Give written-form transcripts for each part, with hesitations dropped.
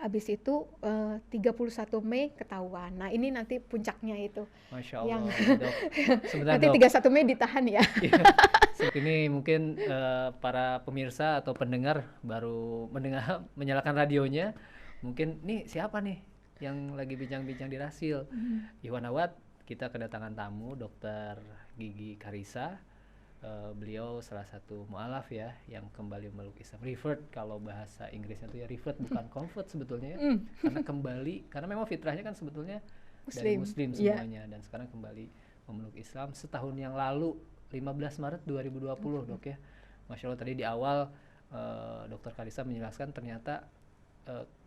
Habis itu 31 Mei ketahuan. Nah ini nanti puncaknya itu. Masya Yang Allah, Dok. Sebentar, nanti Dok. 31 Mei ditahan ya. Iya. Ini mungkin para pemirsa atau pendengar baru mendengar menyalakan radionya. Mungkin nih siapa nih yang lagi bincang-bincang di Rasil? Iwan Awad, kita kedatangan tamu Dokter Gigi Karissa. Beliau salah satu mualaf ya yang kembali memeluk Islam. Revert kalau bahasa Inggrisnya itu ya revert, bukan convert sebetulnya ya. Karena kembali, karena memang fitrahnya kan sebetulnya dari Muslim semuanya, dan sekarang kembali memeluk Islam setahun yang lalu 15 Maret 2020 Dok ya. Masya Allah, tadi di awal Dokter Karissa menjelaskan ternyata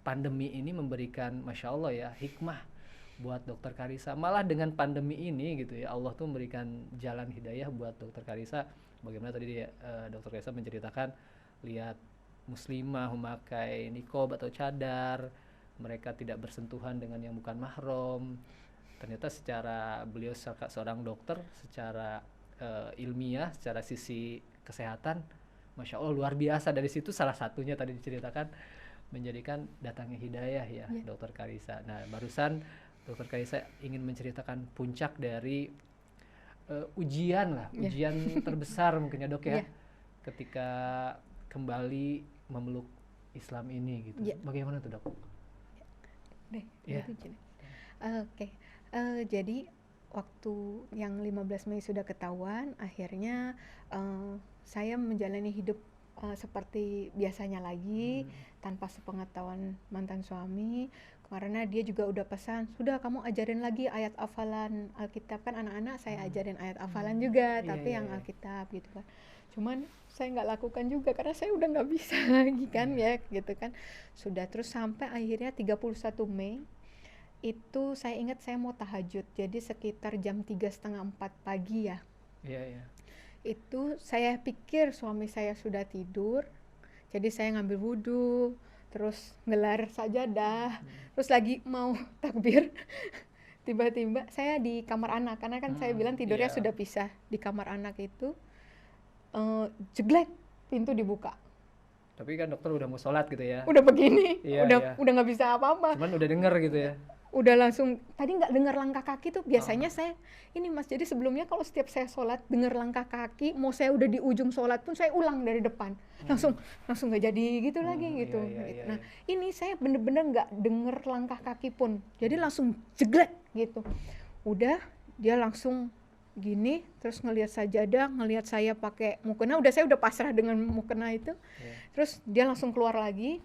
pandemi ini memberikan Masya Allah ya hikmah buat Dokter Karissa. Malah dengan pandemi ini gitu ya, Allah tuh memberikan jalan hidayah buat Dokter Karissa. Bagaimana tadi Dokter Karissa menceritakan lihat muslimah memakai niqab atau cadar, mereka tidak bersentuhan dengan yang bukan mahram. Ternyata secara beliau seorang dokter, secara ilmiah, secara sisi kesehatan, Masya Allah luar biasa. Dari situ salah satunya tadi diceritakan menjadikan datangnya hidayah ya Dokter Karissa. Nah barusan Dokter Karissa ingin menceritakan puncak dari ujian lah, ujian terbesar mungkin ya Dok ya, ketika kembali memeluk Islam ini gitu. Bagaimana tuh Dok? Oke. Jadi waktu yang 15 Mei sudah ketahuan, akhirnya saya menjalani hidup seperti biasanya lagi, tanpa sepengetahuan mantan suami, karena dia juga udah pesan, sudah kamu ajarin lagi ayat hafalan Alkitab, kan anak-anak saya ajarin ayat hafalan juga, tapi yang Alkitab gitu kan. Cuman saya nggak lakukan juga karena saya udah nggak bisa lagi kan ya gitu kan. Sudah, terus sampai akhirnya 31 Mei itu saya ingat saya mau tahajud, jadi sekitar jam 3:30-4 pagi ya. Itu saya pikir suami saya sudah tidur, jadi saya ngambil wudhu, terus ngelar sajadah, terus lagi mau takbir, tiba-tiba saya di kamar anak, karena kan saya bilang tidurnya sudah pisah di kamar anak itu, jeglek, pintu dibuka. Tapi kan dokter udah mau sholat gitu ya? Udah begini, udah nggak bisa apa-apa. Cuman udah denger gitu ya? Udah langsung, tadi nggak dengar langkah kaki tuh, biasanya saya, ini Mas, jadi sebelumnya kalau setiap saya sholat, dengar langkah kaki, mau saya udah di ujung sholat pun, saya ulang dari depan, langsung nggak jadi gitu lagi gitu. Nah, ini saya bener-bener nggak dengar langkah kaki pun, jadi langsung jeglek gitu. Udah, dia langsung gini, terus ngelihat sajadah, ngelihat saya pakai mukena, saya udah pasrah dengan mukena itu, terus dia langsung keluar lagi,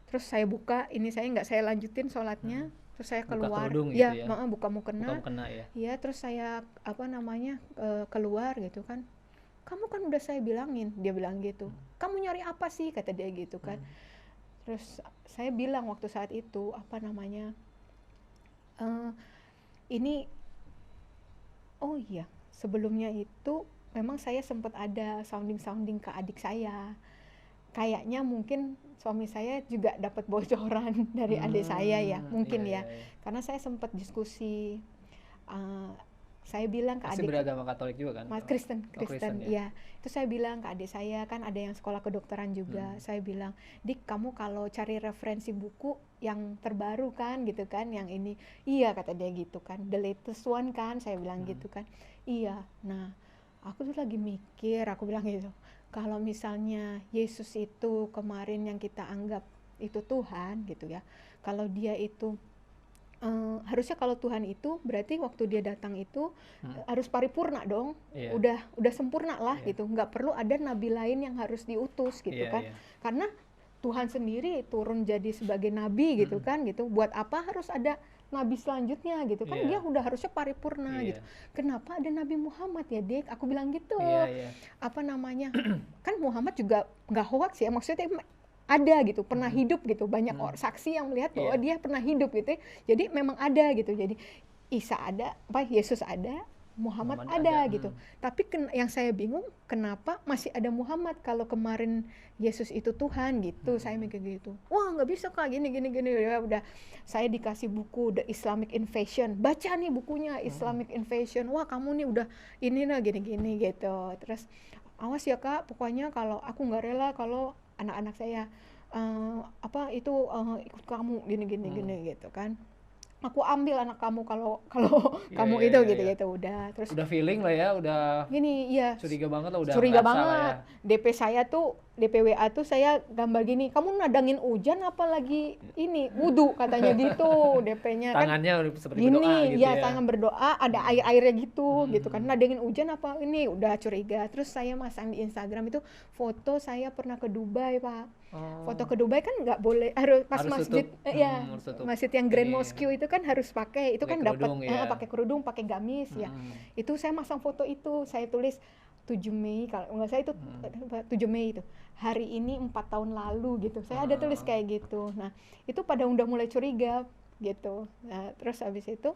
terus saya buka, ini saya lanjutin sholatnya. Terus saya keluar, buka mukena, ya, terus saya keluar gitu kan. Kamu kan udah saya bilangin, dia bilang gitu. Kamu nyari apa sih, kata dia gitu kan. Terus saya bilang waktu saat itu ini, oh iya, sebelumnya itu memang saya sempat ada sounding ke adik saya. Kayaknya mungkin suami saya juga dapat bocoran dari adik saya ya, mungkin karena saya sempat diskusi, saya bilang ke adik, beragama Katolik juga kan? Kristen ya. Itu saya bilang ke adik saya, kan ada yang sekolah kedokteran juga, saya bilang, Dik, kamu kalau cari referensi buku yang terbaru kan gitu kan, yang ini, iya kata dia gitu kan, the latest one kan, saya bilang gitu kan, iya. Nah aku tuh lagi mikir, aku bilang gitu, kalau misalnya Yesus itu kemarin yang kita anggap itu Tuhan gitu ya, kalau dia itu harusnya kalau Tuhan itu berarti waktu dia datang itu harus paripurna dong, udah sempurna lah gitu, nggak perlu ada nabi lain yang harus diutus gitu kan, karena Tuhan sendiri turun jadi sebagai nabi gitu kan gitu, buat apa harus ada nabi selanjutnya gitu kan, dia udah harusnya paripurna gitu. Kenapa ada Nabi Muhammad ya, Dik? Aku bilang gitu. Kan Muhammad juga nggak hoax ya, maksudnya ada gitu, pernah hidup gitu, banyak saksi yang melihat bahwa dia pernah hidup gitu. Jadi memang ada gitu. Jadi Isa ada, Yesus ada, Muhammad ada gitu. Tapi yang saya bingung, kenapa masih ada Muhammad kalau kemarin Yesus itu Tuhan gitu. Saya mikir gitu. Wah, nggak bisa Kak, gini. Ya udah, saya dikasih buku The Islamic Invasion. Baca nih bukunya Islamic Invasion. Wah, kamu nih udah ini lah gini gitu. Terus awas ya Kak, pokoknya kalau aku nggak rela kalau anak-anak saya apa itu ikut kamu gini gitu kan. Aku ambil anak kamu kalau kalau Iya, kamu iya, itu iya, iya. gitu udah. Terus Udah feeling lah ya, udah gini, iya, curiga banget lah, udah curiga ngerasa lah ya. banget. DP saya tuh, DPWA tuh saya gambar gini, kamu nadangin hujan apa lagi ini wudu katanya gitu. DP-nya kan Tangannya udah seperti gini, berdoa gitu ya ya. tangan berdoa ada air-airnya gitu kan. Hmm. Nadangin hujan apa ini, udah curiga. Terus saya masang di Instagram itu foto saya pernah ke Dubai, Pak. Oh, Foto ke Dubai kan nggak boleh, harus pas harus masjid, tutup. ya Harus tutup masjid yang Grand ini, Mosque itu kan harus pakai, itu pakai kan dapat kerudung ya. pakai kerudung, pakai gamis ya. Itu saya masang foto itu, saya tulis 7 Mei kalau nggak salah itu 7 Mei itu. Hari ini 4 tahun lalu gitu. Saya ada tulis kayak gitu. Nah, itu pada udah mulai curiga gitu. Nah, terus habis itu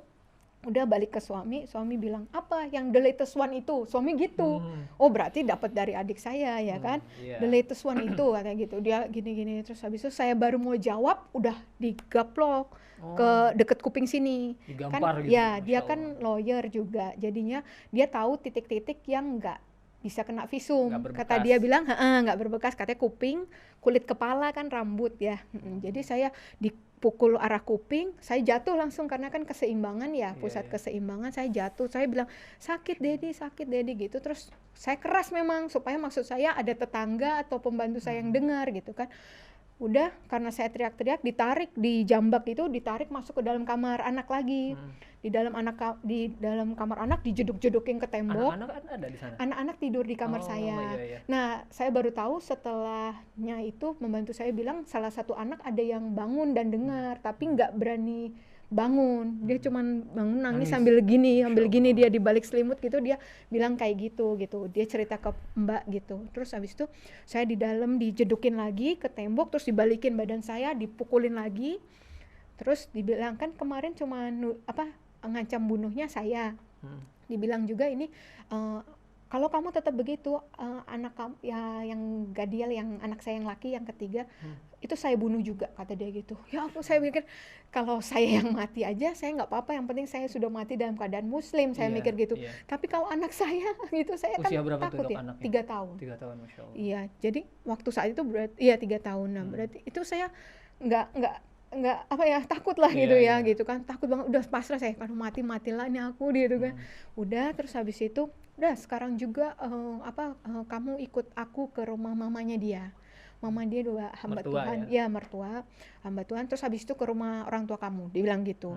udah balik ke suami bilang, "Apa yang the latest one itu?" Suami gitu. Oh, berarti dapat dari adik saya ya kan. Iya. The latest one itu katanya gitu. Dia gini-gini, terus habis itu saya baru mau jawab udah digaplok ke deket kuping sini. Digampar Kan gitu, ya, dia Masya kan lawyer juga. Jadinya dia tahu titik-titik yang nggak bisa kena visum. Nggak Kata berbekas. dia bilang, nggak berbekas, katanya kuping, kulit kepala kan rambut ya. Jadi saya dipukul arah kuping, saya jatuh langsung karena kan keseimbangan ya, pusat Iya. keseimbangan, saya jatuh. Saya bilang, sakit Dedi gitu. Terus saya keras memang supaya maksud saya ada tetangga atau pembantu saya yang dengar gitu kan. Udah, karena saya teriak-teriak, ditarik di jambak itu, ditarik masuk ke dalam kamar anak lagi. Di dalam kamar anak dijeduk-jedukin ke tembok. Anak-anak kan ada di sana. Anak-anak tidur di kamar saya. Iya. Nah, saya baru tahu setelahnya itu membantu saya bilang salah satu anak ada yang bangun dan dengar, tapi nggak berani bangun. Dia cuman bangun nangis sambil gini dia di balik selimut gitu, dia bilang kayak gitu. Dia cerita ke Mbak gitu. Terus habis itu saya di dalam dijedukin lagi ke tembok, terus dibalikin badan saya, dipukulin lagi. Terus dibilang kan kemarin cuma ngancam bunuhnya saya. Dibilang juga ini kalau kamu tetap begitu, anak kamu ya yang Gadiel, yang anak saya yang laki yang ketiga, itu saya bunuh juga, kata dia gitu. Ya aku, saya mikir kalau saya yang mati aja saya nggak apa-apa, yang penting saya sudah mati dalam keadaan muslim, saya mikir gitu. Tapi kalau anak saya gitu, saya Usia kan berapa tuh, takut Dok, ya. anaknya? 3 tahun. 3 tahun, Masya Allah. Iya, jadi waktu saat itu berarti iya 3 tahun. Nah, berarti itu saya nggak apa ya, takut lah gitu ya, gitu kan, takut banget, udah pasrah saya, kalau matilah ini aku gitu kan. Udah, terus habis itu udah sekarang juga kamu ikut aku ke rumah mamanya dia. Mama dia dua hamba Mertua Tuhan, ya mertua, hamba Tuhan. Terus habis itu ke rumah orang tua kamu, dibilang gitu.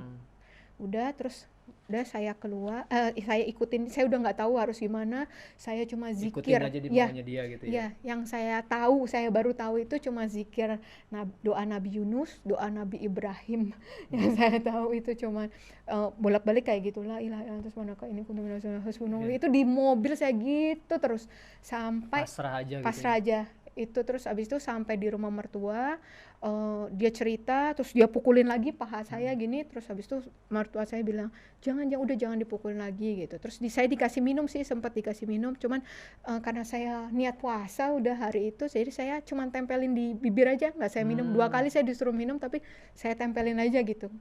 Udah, terus udah saya keluar, saya ikutin, saya udah nggak tahu harus gimana, saya cuma zikir. Ikutin aja di maunya dia gitu ya. Ya, yang saya tahu, saya baru tahu itu cuma zikir doa Nabi Yunus, doa Nabi Ibrahim. Yang saya tahu itu cuma bolak-balik kayak gitulah, ilaha illallah terus manakah ini kuntu minasya hasbunallah. Itu di mobil saya gitu terus sampai Pasrah aja gitu. pasrah aja. Itu terus abis itu sampai di rumah mertua, dia cerita, terus dia pukulin lagi paha saya gini, terus habis itu mertua saya bilang jangan dipukulin lagi gitu. Terus saya dikasih minum sih, sempat dikasih minum, cuman karena saya niat puasa udah hari itu, jadi saya cuman tempelin di bibir aja, nggak saya minum. 2 kali saya disuruh minum tapi saya tempelin aja gitu.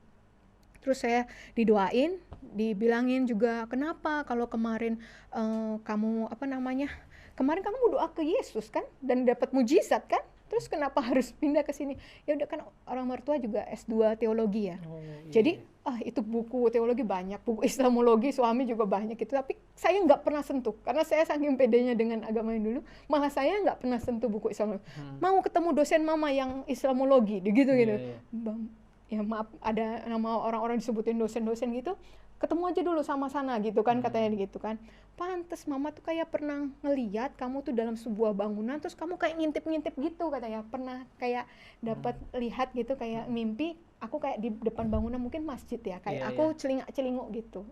Terus saya didoain, dibilangin juga, kenapa kalau kemarin kamu kemarin kamu berdoa ke Yesus kan dan dapat mujizat kan, terus kenapa harus pindah ke sini? Ya udah, kan orang mertua juga S2 teologi ya. Jadi itu buku teologi banyak, buku Islamologi suami juga banyak gitu, tapi saya nggak pernah sentuh karena saya saking pedenya dengan agama yang dulu, malah saya nggak pernah sentuh buku Islamologi. Mau ketemu dosen mama yang Islamologi gitu. Bang, ya maaf, ada nama orang-orang disebutin dosen-dosen gitu, ketemu aja dulu sama sana gitu kan, katanya gitu kan. Pantes mama tuh kayak pernah ngeliat kamu tuh dalam sebuah bangunan, terus kamu kayak ngintip-ngintip gitu, katanya pernah kayak dapat lihat gitu, kayak mimpi aku kayak di depan bangunan, mungkin masjid ya, kayak aku celingak-celinguk gitu.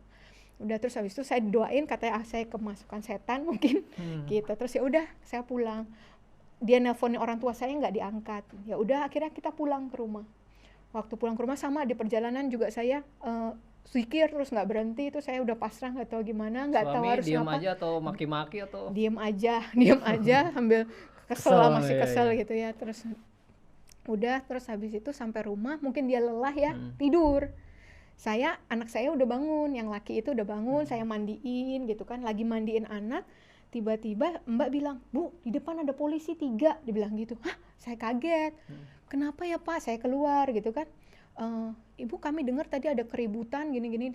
Udah, terus habis itu saya doain, katanya saya kemasukan setan mungkin gitu. Terus ya udah, saya pulang, dia nelponin orang tua saya nggak diangkat. Ya udah, akhirnya kita pulang ke rumah. Waktu pulang ke rumah sama di perjalanan juga saya zikir terus nggak berhenti, itu saya udah pasrah, nggak tahu gimana, nggak tahu harus diem apa. aja atau maki-maki atau Diem aja sambil kesel masih kesel gitu ya. Terus udah, terus habis itu sampai rumah, mungkin dia lelah ya, tidur. Anak saya udah bangun, yang laki itu udah bangun, saya mandiin gitu kan, lagi mandiin anak, tiba-tiba Mbak bilang, "Bu, di depan ada polisi 3," dibilang gitu. Hah, saya kaget. Kenapa ya Pak? Saya keluar gitu kan. Ibu, kami dengar tadi ada keributan gini-gini.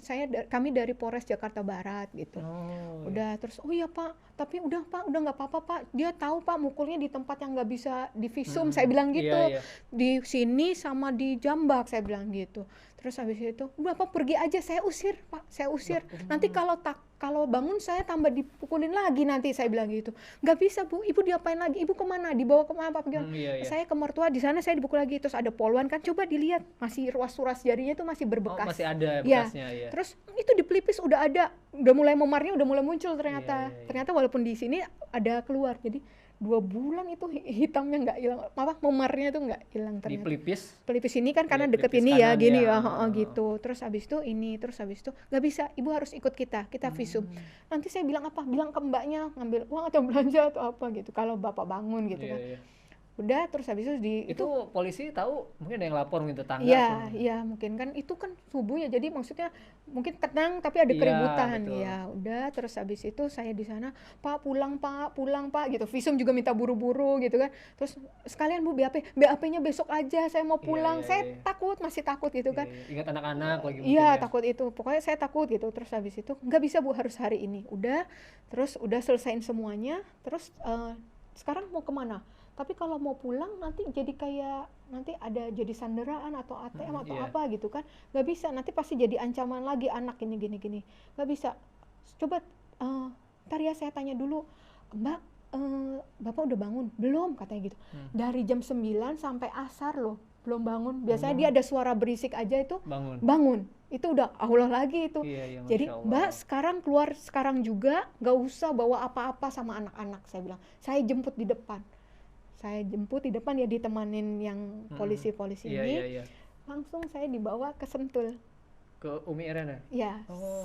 Kami dari Polres Jakarta Barat gitu. Oh, Udah terus, oh iya Pak, tapi udah Pak, udah nggak apa-apa Pak. Dia tahu Pak mukulnya di tempat yang nggak bisa divisum, saya bilang gitu. Iya, iya. Di sini sama di Jambak, saya bilang gitu. Terus habis itu, udah Pak pergi aja, saya usir Pak, saya usir. Nanti kalau bangun saya tambah dipukulin lagi nanti, saya bilang gitu. Nggak bisa Bu, Ibu diapain lagi? Ibu kemana? Dibawa kemana? Apa? Iya, iya. Saya ke mertua, di sana saya dipukul lagi. Terus ada poluan kan, coba dilihat, masih ruas-ruas jarinya itu masih Oh, berbekas. masih ada Ya, bekasnya ya. terus itu di pelipis udah ada, udah mulai memarnya, udah mulai muncul ternyata. Iya. Ternyata walaupun di sini ada keluar, jadi 2 bulan itu hitamnya nggak hilang, memarnya itu nggak hilang Di ternyata. pelipis. Pelipis ini kan karena Iya, deket pelipis ini ya, kanan gini ya. ya, gitu. Terus habis itu ini, terus habis itu nggak bisa, Ibu harus ikut kita visum. Nanti saya bilang apa? Bilang ke mbaknya ngambil uang atau belanja atau apa gitu. Kalau bapak bangun gitu Iya, kan. iya. Udah, terus habis itu Itu polisi tahu, mungkin ada yang lapor mungkin tetangga. iya, iya mungkin kan itu kan subuh ya, jadi maksudnya mungkin tenang tapi ada Iya, keributan. betul. Ya udah, terus habis itu saya di sana, Pak pulang Pak gitu. Visum juga minta buru-buru gitu kan. Terus sekalian Bu BAP-nya besok aja, saya mau Iya, pulang. iya, Saya iya. masih takut gitu kan. Iya, ingat anak-anak lagi mungkin Iya, ya. takut itu. Pokoknya saya takut gitu. Terus habis itu nggak bisa Bu, harus hari ini. Udah, terus udah selesaiin semuanya. Terus sekarang mau kemana? Tapi kalau mau pulang nanti jadi kayak nanti ada jadi sanderaan atau ATM atau Iya. apa gitu kan. Nggak bisa, nanti pasti jadi ancaman lagi anak ini gini. Nggak bisa. Coba ntar ya saya tanya dulu, Mbak, Bapak udah bangun? Belum, katanya gitu. Dari jam 9 sampai asar loh, belum bangun. Biasanya dia ada suara berisik aja itu bangun. Itu udah Allah lagi itu. Iya, iya, Jadi Masya Allah. Mbak sekarang keluar sekarang juga, nggak usah bawa apa-apa sama anak-anak, saya bilang. Saya jemput di depan. Saya jemput di depan ya, ditemanin yang polisi-polisi Iya, ini. iya, iya. Langsung saya dibawa ke Sentul. Ke Umi Eren ya? Ya, Oh.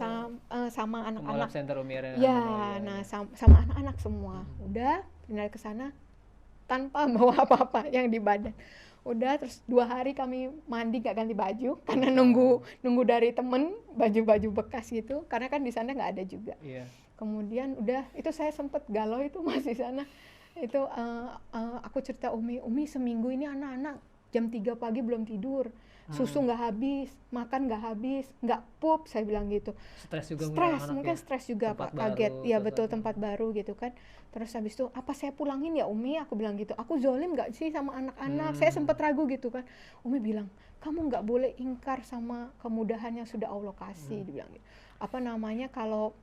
sama Ke anak-anak. Malap Center Umi Eren. Ya, Oh, iya, nah iya. sama anak-anak semua. Udah pindah ke sana tanpa bawa apa-apa yang di badan. Udah, terus 2 hari kami mandi gak ganti baju karena nunggu dari temen baju-baju bekas gitu, karena kan di sana nggak ada juga. Iya. Kemudian udah itu saya sempet galau itu masih sana. Itu aku cerita Umi seminggu ini anak-anak jam 3 pagi belum tidur, susu nggak habis, makan nggak habis, nggak pup, saya bilang gitu. Stres juga Mungkin stres juga Tempat Pak, kaget. baru, Ya betul, suasana. tempat baru gitu kan. Terus habis itu, apa saya pulangin ya Umi? Aku bilang gitu. Aku zolim nggak sih sama anak-anak? Saya sempat ragu gitu kan. Umi bilang, kamu nggak boleh ingkar sama kemudahan yang sudah Allah kasih, dibilang gitu. Apa namanya, kalau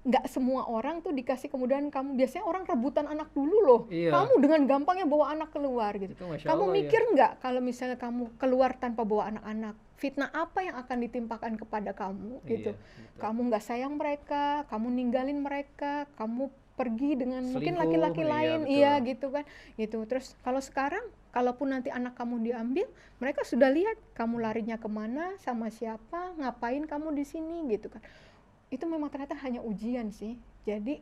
nggak semua orang tuh dikasih kemudahan kamu. Biasanya orang rebutan anak dulu loh. Iya. Kamu dengan gampangnya bawa anak keluar gitu. Itu Masya Kamu Allah, mikir nggak kalau misalnya kamu keluar tanpa bawa anak-anak, fitnah apa yang akan ditimpakan kepada kamu gitu. Iya, betul. Kamu nggak sayang mereka, kamu ninggalin mereka, kamu pergi dengan mungkin Selingkuh, laki-laki iya, lain, betul. iya gitu kan. Gitu. Terus kalau sekarang, kalaupun nanti anak kamu diambil, mereka sudah lihat kamu larinya kemana, sama siapa, ngapain kamu di sini gitu kan. Itu memang ternyata hanya ujian sih. Jadi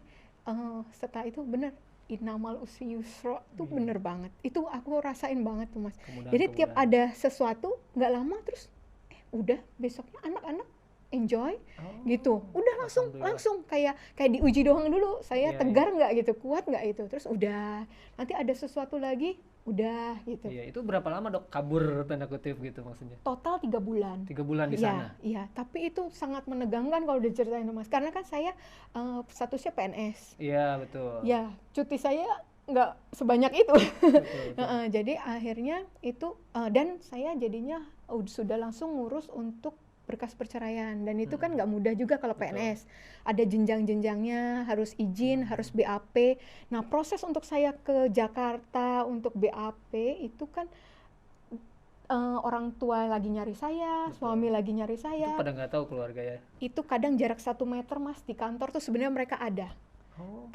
setelah itu bener, innamal usri yusra itu bener banget. Itu aku rasain banget tuh Mas. Jadi tiap ada sesuatu nggak lama terus udah besoknya anak-anak enjoy gitu. Udah langsung kayak diuji doang dulu. Saya Iya, tegar nggak gitu, kuat nggak itu. Terus udah nanti ada sesuatu lagi udah gitu. Iya, itu berapa lama Dok kabur tanda kutip gitu maksudnya? Total 3 bulan. 3 bulan di sana. Iya, tapi itu sangat menegangkan kalau diceritain Mas. Karena kan saya statusnya PNS. Iya, betul. Ya, cuti saya nggak sebanyak itu. Betul. Jadi akhirnya itu dan saya jadinya sudah langsung ngurus untuk berkas perceraian, dan itu kan nggak mudah juga kalau PNS. Ada jenjang-jenjangnya, harus izin, harus BAP. Nah, proses untuk saya ke Jakarta untuk BAP itu kan orang tua lagi nyari saya, suami lagi nyari saya. Itu pada nggak tahu keluarga ya? Itu kadang jarak 1 meter Mas, di kantor tuh sebenarnya mereka ada.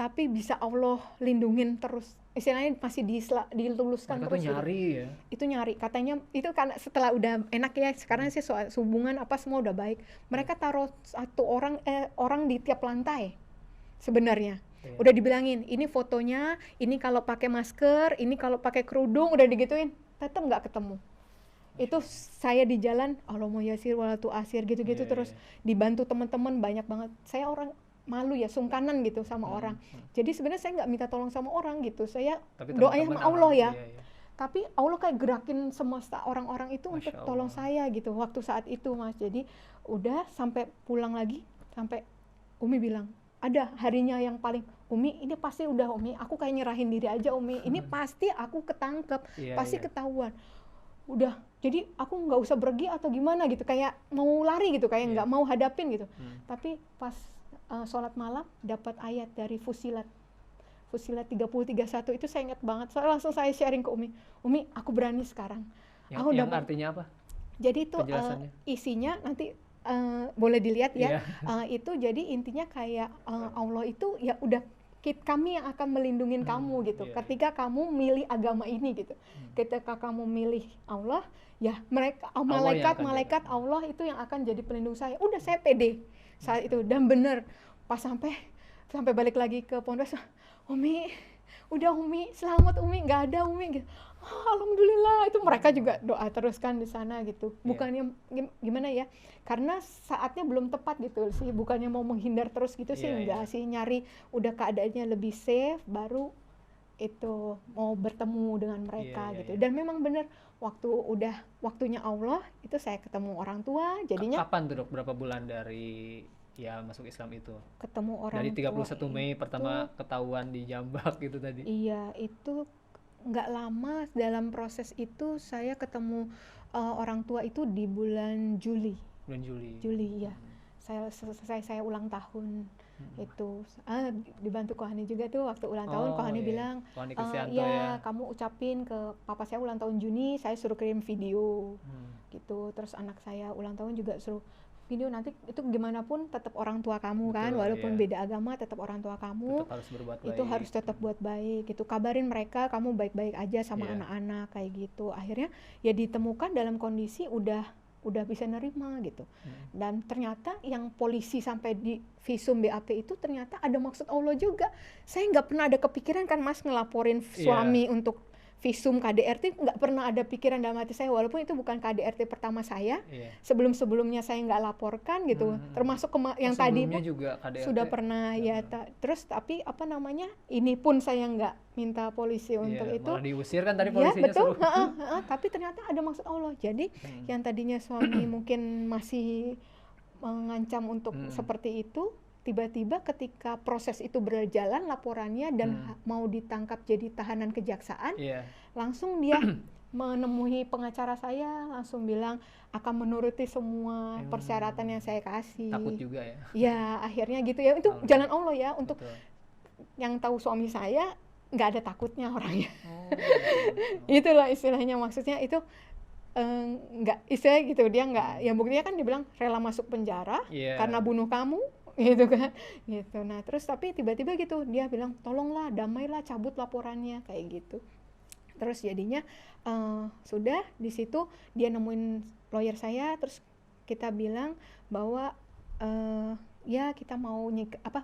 Tapi bisa Allah lindungin terus. Istilahnya masih diluluskan mereka terus. Tuh nyari ya? Itu nyari. Katanya itu karena setelah udah enak ya, sekarang sih soal hubungan apa semua udah baik. Mereka taruh 1 orang di tiap lantai sebenarnya. Udah dibilangin, ini fotonya, ini kalau pakai masker, ini kalau pakai kerudung, udah digituin. Tetap nggak ketemu. Itu saya di jalan, Allahumma yasir wala tu'asir gitu-gitu terus dibantu teman-teman banyak banget. Saya orang malu ya, sungkanan gitu sama orang. Jadi sebenarnya saya nggak minta tolong sama orang gitu, saya Tapi doanya teman-teman sama Allah ya. iya, iya. Tapi Allah kayak gerakin semesta orang-orang itu untuk Masya tolong Allah. saya gitu waktu saat itu Mas. Jadi udah sampai pulang lagi, sampai Umi bilang, ada harinya yang paling, Umi ini pasti udah Umi, aku kayak nyerahin diri aja Umi, ini pasti aku ketangkep, Iya, pasti iya. ketahuan. Udah, jadi aku nggak usah pergi atau gimana gitu, kayak mau lari gitu, kayak Iya. nggak mau hadapin gitu. Hmm. Tapi pas sholat malam dapat ayat dari Fusilat 30:31 itu saya ingat banget. Soalnya langsung saya sharing ke Umi. Umi, aku berani sekarang. Aku Yang dapat. artinya apa? Jadi itu Penjelasannya? isinya nanti boleh dilihat ya. Iya. Itu jadi intinya kayak Allah itu ya udah kami yang akan melindungi kamu gitu. Iya, Ketika kamu milih agama ini gitu. Ketika kamu milih Allah, ya mereka Allah yang akan malaikat Allah itu yang akan jadi pelindung saya. Udah saya pede saat itu, dan bener pas sampai balik lagi ke pondok, Umi, udah Umi, selamat Umi, nggak ada Umi gitu. Alhamdulillah, itu mereka juga doa terus kan di sana gitu. Bukannya gimana ya, karena saatnya belum tepat gitu sih, bukannya mau menghindar terus gitu sih, enggak sih, nyari udah keadaannya lebih safe, baru itu mau bertemu dengan mereka gitu. Dan memang bener, waktunya Allah, itu saya ketemu orang tua, jadinya. Kapan tuh Dok, berapa bulan dari ya masuk Islam itu? Ketemu orang dari 31 tua Mei itu, pertama ketahuan di Jambak gitu tadi. Iya, itu nggak lama dalam proses itu saya ketemu orang tua itu di bulan Juli. Bulan Juli. Juli ya. Saya ulang tahun itu. Dibantu Kohani juga tuh waktu ulang tahun. Kohani bilang, Kohani Kristianto ya kamu ucapin ke papa saya ulang tahun Juni, saya suruh kirim video gitu. Terus anak saya ulang tahun juga suruh video, nanti itu gimana pun tetap orang tua kamu. Betul, kan walaupun beda agama tetap orang tua kamu, tetap harus berbuat baik. Itu harus tetap buat baik gitu, kabarin mereka kamu baik-baik aja sama anak-anak kayak gitu. Akhirnya ya ditemukan dalam kondisi udah bisa nerima gitu. Dan ternyata yang polisi sampai di visum BAP itu ternyata ada maksud Allah juga. Saya nggak pernah ada kepikiran kan Mas ngelaporin suami untuk visum KDRT, nggak pernah ada pikiran dalam hati saya, walaupun itu bukan KDRT pertama saya. Sebelum-sebelumnya saya nggak laporkan gitu, termasuk yang tadi juga KDRT sudah pernah terus tapi apa namanya, ini pun saya nggak minta polisi untuk itu. Malah diusir kan tadi polisinya. Betul. Tapi ternyata ada maksud Allah. Jadi yang tadinya suami mungkin masih mengancam untuk seperti itu, tiba-tiba ketika proses itu berjalan laporannya dan mau ditangkap jadi tahanan kejaksaan, langsung dia menemui pengacara saya, langsung bilang akan menuruti semua persyaratan yang saya kasih. Takut juga ya? Ya akhirnya gitu ya, itu jalan Allah ya. Untuk yang tahu suami saya nggak ada takutnya orangnya. Itulah istilahnya, maksudnya itu nggak istilah gitu, dia nggak, yang buktinya kan dibilang rela masuk penjara karena bunuh kamu gitu kan gitu. Nah terus tapi tiba-tiba gitu dia bilang tolonglah, damailah, cabut laporannya kayak gitu. Terus jadinya sudah di situ dia nemuin lawyer saya, terus kita bilang bahwa ya kita mau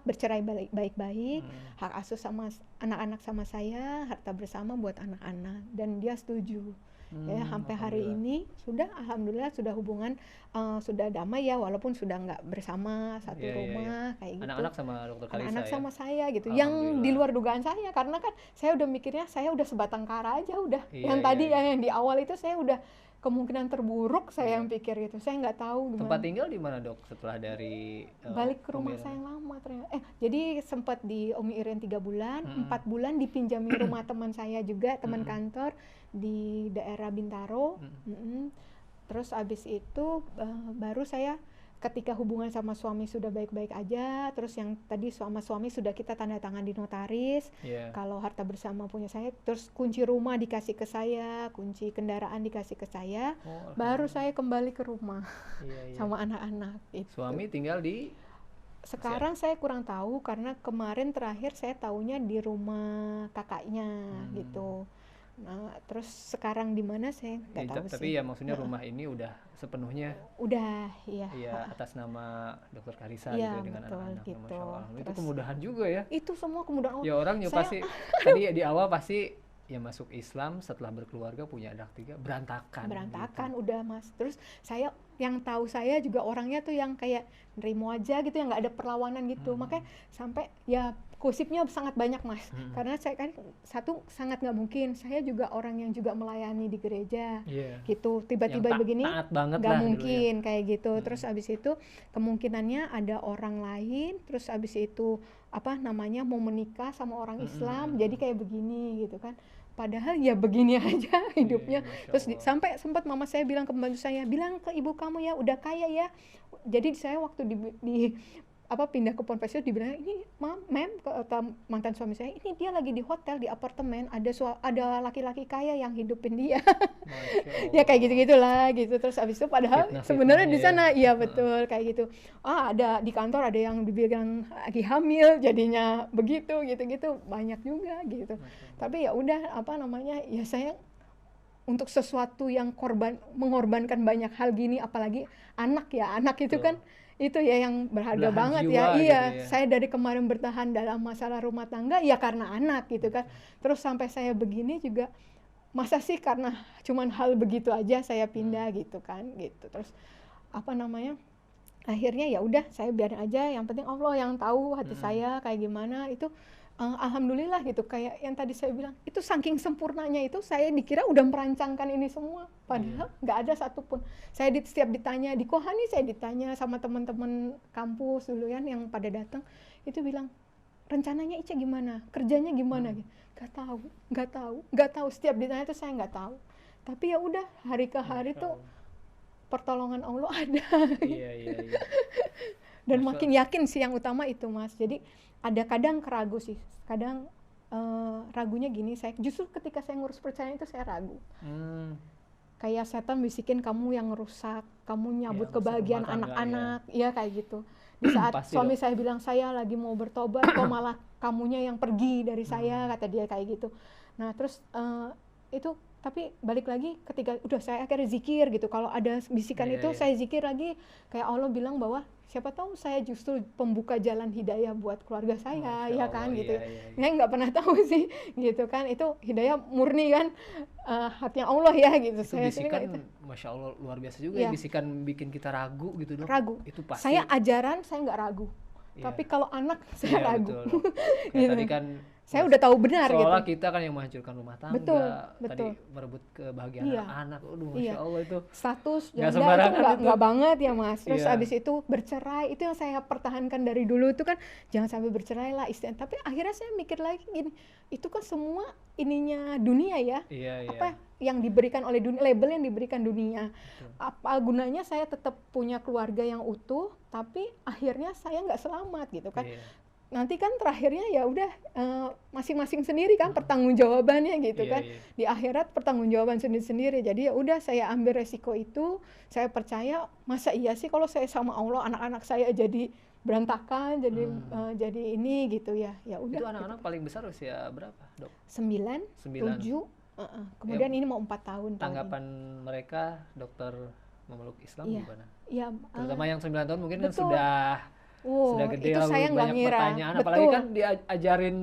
bercerai baik-baik, hak asuh sama anak-anak sama saya, harta bersama buat anak-anak, dan dia setuju. Ya sampai hari ini sudah alhamdulillah sudah hubungan sudah damai ya, walaupun sudah nggak bersama satu rumah kayak gitu. Anak-anak sama Dokter Kalisa, anak-anak sama saya gitu, yang di luar dugaan saya, karena kan saya udah mikirnya saya udah sebatang kara aja udah. Yang tadi yang di awal itu saya udah kemungkinan terburuk saya yang pikir gitu, saya nggak tahu gimana. Tempat tinggal di mana Dok setelah dari balik ke rumah saya yang lama ternyata. Jadi sempat di Umi Iren 3 bulan, 4 bulan dipinjami rumah teman saya juga, teman kantor di daerah Bintaro. Terus abis itu baru saya ketika hubungan sama suami sudah baik-baik aja, terus yang tadi sama suami sudah kita tanda tangan di notaris, kalau harta bersama punya saya, terus kunci rumah dikasih ke saya, kunci kendaraan dikasih ke saya, baru saya kembali ke rumah sama anak-anak. Suami tinggal di? Sekarang saya kurang tahu, karena kemarin terakhir saya taunya di rumah kakaknya gitu. Nah, terus sekarang di mana saya nggak tahu sih. Tapi ya maksudnya rumah ini udah sepenuhnya atas nama Dokter Kalisa gitu, dengan anak-anak. Gitu. Masya Allah. Itu kemudahan juga ya. Itu semua kemudahan. Ya orang pasti tadi di awal pasti ya masuk Islam, setelah berkeluarga punya anak 3 berantakan gitu. Udah Mas. Terus saya yang tahu saya juga orangnya tuh yang kayak nerimo aja gitu, yang nggak ada perlawanan gitu. Makanya sampai ya gosipnya sangat banyak Mas, karena saya kan satu sangat nggak mungkin, saya juga orang yang juga melayani di gereja gitu, tiba-tiba Yang begini taat banget nggak lah dulu ya. mungkin kayak gitu. Terus abis itu kemungkinannya ada orang lain, terus abis itu apa namanya mau menikah sama orang Islam, jadi kayak begini gitu kan. Padahal ya begini aja hidupnya. Masya Terus Allah. sampai sempat mama saya bilang ke pembantu saya, bilang ke ibu kamu ya udah kaya ya. Jadi saya waktu di apa pindah ke Ponpes itu dibilang, ini mem kata mantan suami saya, ini dia lagi di hotel di apartemen, ada laki-laki kaya yang hidupin dia. Masya Ya kayak Allah. gitu-gitulah gitu. Terus abis itu padahal sebenarnya di Fitnah-fitnahnya sana ya. iya betul kayak gitu. Ada di kantor ada yang dibilang lagi hamil jadinya begitu gitu-gitu, banyak juga gitu. Tapi ya udah apa namanya, ya saya untuk sesuatu yang mengorbankan banyak hal gini, apalagi anak itu kan itu ya yang berharga Belahan banget jiwa ya. gitu Iya, ya. saya dari kemarin bertahan dalam masalah rumah tangga ya karena anak gitu kan. Terus sampai saya begini juga, masa sih karena cuman hal begitu aja saya pindah gitu kan gitu. Terus apa namanya, akhirnya ya udah saya biarin aja, yang penting Allah yang tahu hati saya kayak gimana. Itu alhamdulillah gitu, kayak yang tadi saya bilang itu saking sempurnanya itu, saya dikira udah merancangkan ini semua, padahal nggak ada satupun. Saya setiap ditanya di Kohani, saya ditanya sama teman-teman kampus dulu kan yang pada datang, itu bilang rencananya Ica gimana, kerjanya gimana gitu. Nggak tahu, setiap ditanya itu saya nggak tahu. Tapi ya udah, hari ke hari tuh pertolongan Allah ada. Iya. Dan makin yakin sih, yang utama itu Mas. Jadi ada kadang ragu sih, kadang ragunya gini, saya justru ketika saya ngurus perceraian itu saya ragu. Kayak setan bisikin, kamu yang rusak, kamu nyabut kebahagiaan anak-anak, ya kayak gitu. Di saat suami saya bilang saya lagi mau bertobat, kok malah kamunya yang pergi dari saya, kata dia kayak gitu. Nah terus itu, tapi balik lagi ketika udah saya akhirnya zikir gitu, kalau ada bisikan itu saya zikir lagi, kayak Allah bilang bahwa siapa tahu saya justru pembuka jalan hidayah buat keluarga saya, ya kan gitu. Saya nggak pernah tahu sih gitu kan, itu hidayah murni kan, hatinya Allah ya gitu. Itu saya bisikan itu. Masya Allah luar biasa juga ya, bisikan bikin kita ragu gitu dong. Ragu. Itu pasti. Saya ajaran saya nggak ragu, tapi kalau anak saya ragu. Kayak tadi kan saya udah tahu benar seolah gitu. kita kan yang menghancurkan rumah tangga, betul. tadi merebut kebahagiaan anak. Aduh, Masya Allah itu status nggak janda sembarangan itu nggak banget ya Mas. Terus abis itu bercerai, itu yang saya pertahankan dari dulu itu kan, jangan sampai bercerai lah istilahnya. Tapi akhirnya saya mikir lagi gini, itu kan semua ininya dunia ya. Apa yang diberikan oleh dunia, label yang diberikan dunia. Apa gunanya saya tetap punya keluarga yang utuh, tapi akhirnya saya nggak selamat gitu kan. Nanti kan terakhirnya ya udah masing-masing sendiri kan pertanggungjawabannya gitu kan. Di akhirat pertanggungjawaban sendiri-sendiri. Jadi ya udah saya ambil resiko itu. Saya percaya, masa iya sih kalau saya sama Allah anak-anak saya jadi berantakan, jadi ini gitu ya. Ya udah. Itu anak-anak paling besar usia berapa, Dok? 9, 7. Kemudian ini mau 4 tahun. Tanggapan mereka dokter memeluk Islam gimana? Iya, terutama yang 9 tahun mungkin kan sudah gede itu lah, saya nggak banyak ngira. pertanyaan, apalagi kan diajarin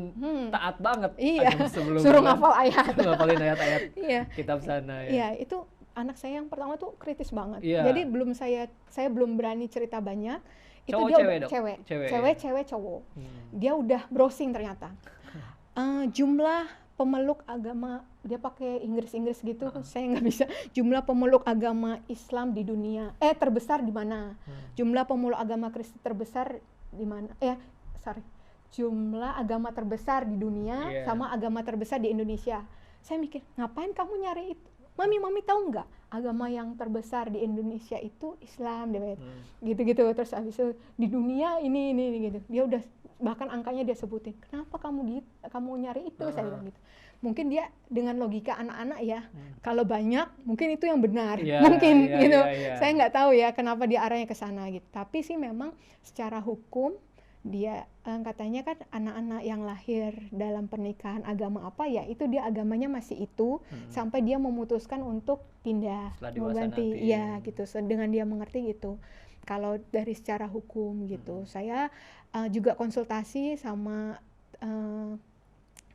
taat banget. Suruh ngafal ayat. Ngafalin ayat-ayat kitab sana ya. Iya, itu anak saya yang pertama tuh kritis banget. Jadi saya belum berani cerita banyak. Itu dia cewek cowok. Dia udah browsing ternyata. Jumlah pemeluk agama, dia pakai Inggris gitu, saya nggak bisa. Jumlah pemeluk agama Islam di dunia, terbesar di mana? Jumlah pemeluk agama Kristen terbesar di mana? Jumlah agama terbesar di dunia sama agama terbesar di Indonesia. Saya mikir, ngapain kamu nyari itu? Mami tahu nggak? Agama yang terbesar di Indonesia itu Islam, gitu-gitu. Terus habis itu di dunia ini gitu. Dia udah bahkan angkanya dia sebutin. Kenapa kamu nyari itu? Saya bilang gitu. Mungkin dia dengan logika anak-anak ya. Kalau banyak mungkin itu yang benar. Mungkin gitu. Saya nggak tahu ya kenapa dia arahnya ke sana gitu. Tapi sih memang secara hukum dia katanya kan anak-anak yang lahir dalam pernikahan agama apa ya, itu dia agamanya masih itu sampai dia memutuskan untuk pindah mengganti ya gitu, dengan dia mengerti gitu. Kalau dari secara hukum gitu, saya juga konsultasi sama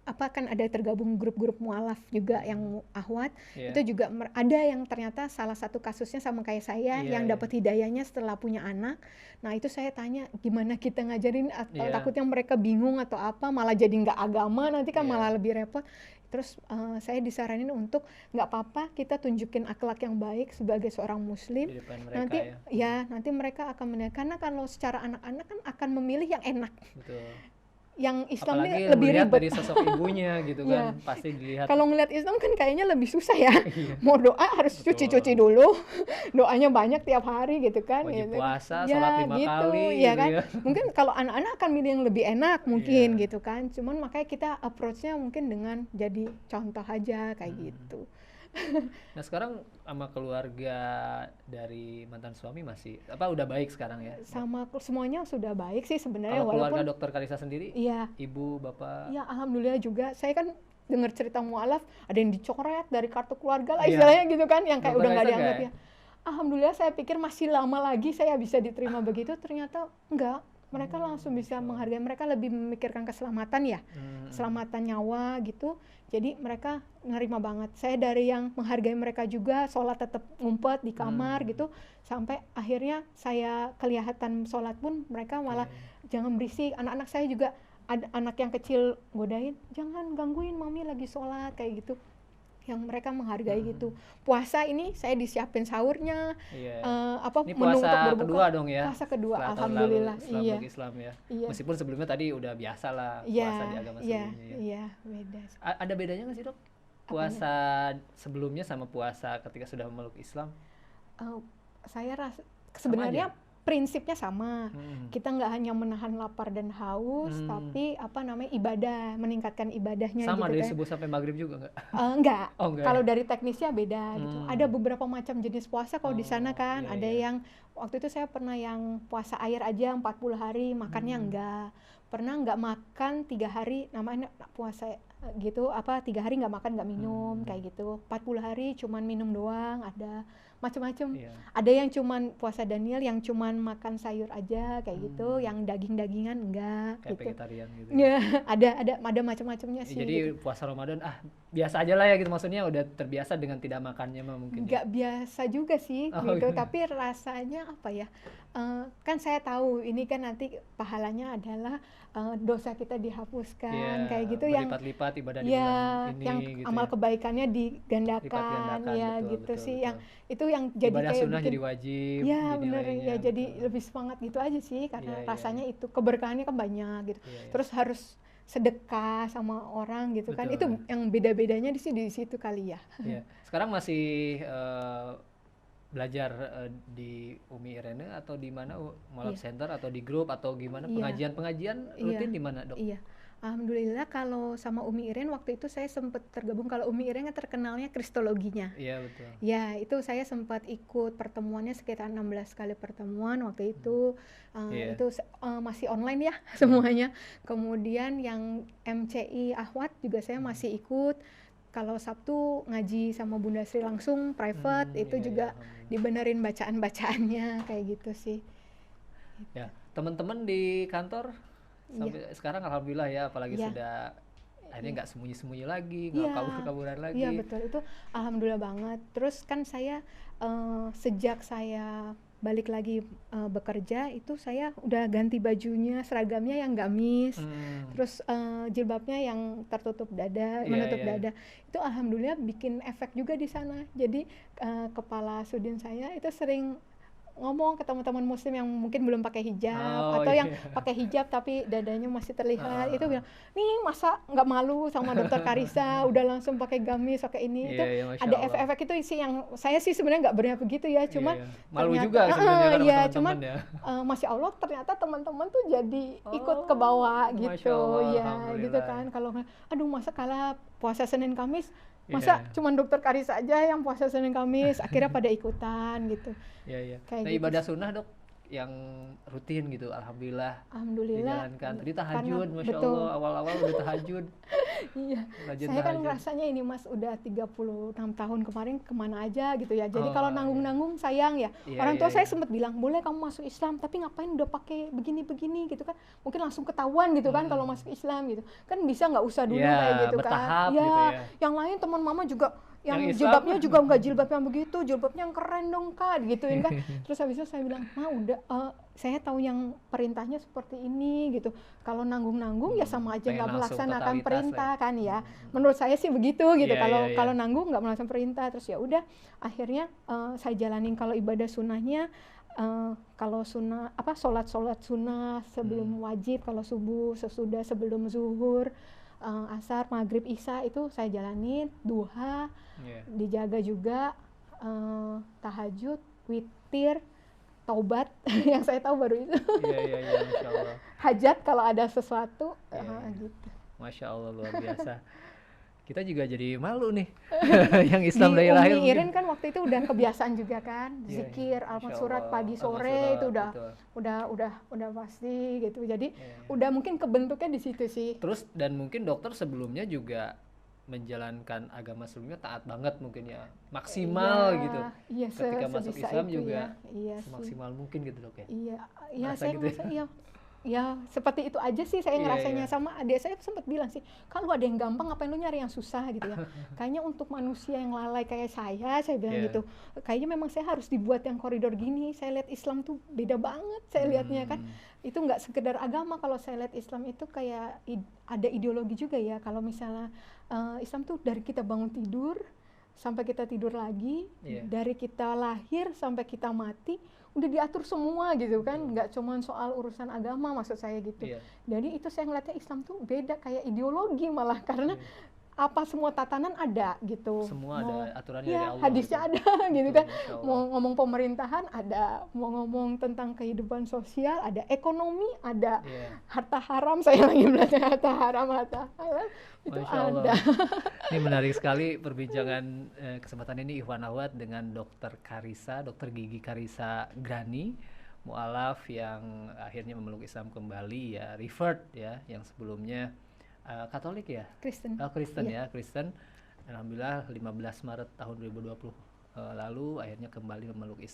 apa kan ada tergabung grup-grup mualaf juga yang ahwat, Iya. itu juga ada yang ternyata salah satu kasusnya sama kayak saya Iya, yang iya. dapat hidayahnya setelah punya anak. Nah itu saya tanya gimana kita ngajarin, atau Iya. takutnya mereka bingung atau apa malah jadi nggak agama, nanti kan Iya. malah lebih repot. Terus saya disaranin untuk nggak apa-apa kita tunjukin akhlak yang baik sebagai seorang muslim. Di depan mereka Nanti ya. nanti mereka akan menilai, karena kalau secara anak-anak kan akan memilih yang enak, Betul. yang Islam Apalagi ini lebih melihat ribet. dari sosok ibunya gitu Iya. kan, pasti dilihat. Kalau ngeliat Islam kan kayaknya lebih susah ya. Iya. Mau doa harus Betul. cuci-cuci dulu, doanya banyak tiap hari gitu kan. Wajib gitu. puasa, Ya, sholat 5 gitu, kali ya gitu kan. ya. Mungkin kalau anak-anak akan milih yang lebih enak mungkin Iya. gitu kan. Cuman makanya kita approach-nya mungkin dengan jadi contoh aja kayak gitu. Nah sekarang sama keluarga dari mantan suami masih apa udah baik sekarang ya? Sama semuanya sudah baik sih sebenarnya, Kalau keluarga walaupun Dokter Karissa sendiri, iya. ibu, bapak, Ya alhamdulillah juga. Saya kan dengar cerita mualaf ada yang dicoret dari kartu keluarga lah Iya. istilahnya gitu kan, yang kayak Dokter udah nggak Karissa dianggap nggak ya. Alhamdulillah saya pikir masih lama lagi saya bisa diterima begitu, ternyata enggak. Mereka langsung bisa menghargai, mereka lebih memikirkan keselamatan ya, keselamatan nyawa gitu. Jadi mereka nerima banget. Saya dari yang menghargai mereka juga, sholat tetap ngumpet di kamar gitu, sampai akhirnya saya kelihatan sholat pun mereka malah jangan berisik. Anak-anak saya juga, ada anak yang kecil godain, jangan gangguin mami lagi sholat kayak gitu. Yang mereka menghargai gitu. Puasa ini saya disiapin sahurnya, Iya. apa Ini menu untuk puasa berbuka. kedua dong ya? Puasa kedua, Setelah tahun alhamdulillah. lalu setelah Iya. masuk Islam ya. Iya. Meskipun sebelumnya tadi udah biasa lah Iya, puasa di agama iya, sebelumnya ya. iya, beda. Ada bedanya nggak sih dok? Puasa sebelumnya sama puasa ketika sudah memeluk Islam? Saya rasa sebenarnya prinsipnya sama. Hmm. Kita nggak hanya menahan lapar dan haus, tapi apa namanya ibadah, meningkatkan ibadahnya Sama gitu dari kan. subuh sampai maghrib juga nggak? Enggak. Oh, enggak Kalau ya? dari teknisnya beda gitu. Ada beberapa macam jenis puasa kalau di sana kan. iya, Ada iya. yang waktu itu saya pernah yang puasa air aja 40 hari, makannya enggak. Pernah nggak makan 3 hari, namanya puasa gitu, apa 3 hari nggak makan nggak minum kayak gitu. 40 hari cuman minum doang, ada macam-macam. Iya. Ada yang cuman puasa Daniel yang cuman makan sayur aja kayak gitu, yang daging-dagingan enggak Kayak gitu. vegetarian gitu. Ya, ada macam-macamnya sih. Jadi gitu. puasa Ramadan biasa aja lah ya gitu, maksudnya udah terbiasa dengan tidak makannya mah mungkin. Nggak biasa juga sih Oh, gitu, iya. tapi rasanya apa ya? Kan saya tahu ini kan nanti pahalanya adalah dosa kita dihapuskan kayak gitu, yang berlipat-lipat ibadah di ya bulan ini yang gitu. amal ya. kebaikannya Lipat digandakan gandakan, ya betul, gitu betul, sih, betul. yang itu yang jadi Ibadah kayak sunnah bikin, jadi wajib. ya bener dinilainya, ya, jadi betul. lebih semangat gitu aja sih, karena Iya, iya, rasanya itu keberkahannya kan banyak gitu. Iya, iya. Terus harus sedekah sama orang gitu kan, itu Betul. yang beda-bedanya di situ kali ya. Iya. Sekarang masih belajar di Umi Irene atau di mana Mualaf Iya. Center atau di grup atau gimana, Iya. pengajian Iya. rutin di mana dok? Iya, alhamdulillah kalau sama Umi Iren waktu itu saya sempat tergabung. Kalau Umi Iren kan terkenalnya kristologinya. Iya betul. Ya, itu saya sempat ikut pertemuannya sekitar 16 kali pertemuan waktu itu. Iya. Itu masih online ya semuanya. Kemudian yang MCI Ahwat juga saya masih ikut. Kalau Sabtu ngaji sama Bunda Sri langsung private, itu Iya, juga iya, alhamdulillah. dibenerin bacaan-bacaannya kayak gitu sih. Ya, teman-teman di kantor sampai sekarang alhamdulillah ya, apalagi Iya. sudah akhirnya nggak sembunyi-sembunyi lagi, nggak Iya. kabur-kaburan lagi. Iya betul, itu alhamdulillah banget. Terus kan saya sejak saya balik lagi bekerja itu saya udah ganti bajunya, seragamnya yang gamis, terus jilbabnya yang tertutup dada, Iya, menutup iya. dada. Itu alhamdulillah bikin efek juga di sana. Jadi kepala sudin saya itu sering ngomong ke teman-teman muslim yang mungkin belum pakai hijab, Oh, atau yang iya. pakai hijab tapi dadanya masih terlihat, itu bilang, nih masa nggak malu sama dokter Karissa, udah langsung pakai gamis, pakai ini. Iya, Itu iya, Masya ada Allah. efek-efek itu sih yang saya sih sebenarnya nggak berniat begitu ya, cuma Iya, iya. Malu ternyata- juga sebenarnya kan sama iya, teman-teman cuman ya. Masya Allah ternyata teman-teman tuh jadi ikut ke Oh, bawah Masya gitu, Allah, ya alhamdulillah. gitu kan. Kalau aduh masa kalah puasa Senin Kamis, masa Iya. cuman dokter Karissa aja yang puasa Senin Kamis, akhirnya pada ikutan gitu. Iya, iya. Kayak Nah, gitu ibadah sunnah dok, yang rutin gitu, alhamdulillah Alhamdulillah, dijalankan. Tadi karena tahajud, Masya betul. Allah, awal-awal udah tahajud, Iya, rajin saya kan tahajud. ngerasanya ini Mas udah 36 tahun kemarin kemana aja gitu ya. Jadi kalau Oh iya, nanggung-nanggung sayang ya. iya Orang iya tua saya iya. sempat bilang, boleh kamu masuk Islam, tapi ngapain udah pakai begini-begini gitu kan. Mungkin langsung ketahuan gitu kan kalau masuk Islam gitu. Kan bisa nggak usah dulu Ya, kayak gitu kan. bertahap gitu Ya, ya. yang lain teman mama juga Yang yang Islam, jilbabnya juga nggak jilbab yang begitu, jilbabnya yang keren dong kak, gituin kan. Terus habis itu saya bilang, ma udah, saya tahu yang perintahnya seperti ini gitu. Kalau nanggung-nanggung ya sama aja pengen nggak langsung melaksanakan totalitas lah ya. perintah kan ya. Menurut saya sih begitu gitu. Iya iya Kalau iya. kalau nanggung nggak melaksanakan perintah, terus ya udah akhirnya saya jalanin. Kalau ibadah sunnahnya, kalau sunnah apa sholat sunnah sebelum wajib, kalau subuh, sesudah, sebelum zuhur, asar, maghrib, isya itu saya jalanin. Duha Iya. dijaga juga, tahajud, witir, taubat yang saya tahu baru itu. Iya iya iya, Masya Allah. Hajat kalau ada sesuatu, Iya, iya. gitu. Masya Allah, luar biasa. Kita juga jadi malu nih, yang Islam Di dari lahir Umi mungkin. Irin kan waktu itu udah kebiasaan juga kan, Iya, iya. zikir, Masya alfat surat Allah, pagi Alfa sore surat, itu betul. udah pasti gitu. Jadi Iya, iya. udah mungkin kebentuknya di situ sih. Terus dan mungkin dokter sebelumnya juga menjalankan agama sebelumnya taat banget mungkin ya, maksimal Iya, gitu. iya Ketika masuk sebisa Islam itu juga ya. Iya sih. semaksimal mungkin gitu dok ya. Iya, iya Merasa saya gitu ya. ngerasa iya. Ya seperti itu aja sih saya Iya, ngerasanya. iya. Sama adik saya sempat bilang sih, kalau ada yang gampang ngapain lu nyari yang susah gitu ya. Kayaknya untuk manusia yang lalai kayak saya bilang Iya. gitu. Kayaknya memang saya harus dibuat yang koridor gini. Saya lihat Islam tuh beda banget saya lihatnya kan. Itu nggak sekedar agama, kalau saya lihat Islam itu kayak ada ideologi juga ya. Kalau misalnya Islam tuh dari kita bangun tidur sampai kita tidur lagi, Iya. dari kita lahir sampai kita mati udah diatur semua gitu kan, nggak cuman soal urusan agama maksud saya gitu. Iya. Jadi itu saya ngeliatnya Islam tuh beda kayak ideologi malah, karena apa semua tatanan ada gitu. Semua ada aturannya ya, dari Allah hadisnya gitu. ada gitu Betul, kan. Masya Allah. Mau ngomong pemerintahan ada, mau ngomong tentang kehidupan sosial ada, ekonomi ada, Iya. harta haram saya lagi belajar harta haram itu Masya Allah. ada. Ini menarik sekali perbincangan kesempatan ini Ikhwan Ahwat dengan Dokter Karissa, Dokter Gigi Karissa Grani, mualaf yang akhirnya memeluk Islam kembali ya, revert ya, yang sebelumnya Katolik ya, Kristen. Kristen Iya. ya, Kristen. Alhamdulillah 15 Maret tahun 2020 lalu akhirnya kembali memeluk Islam.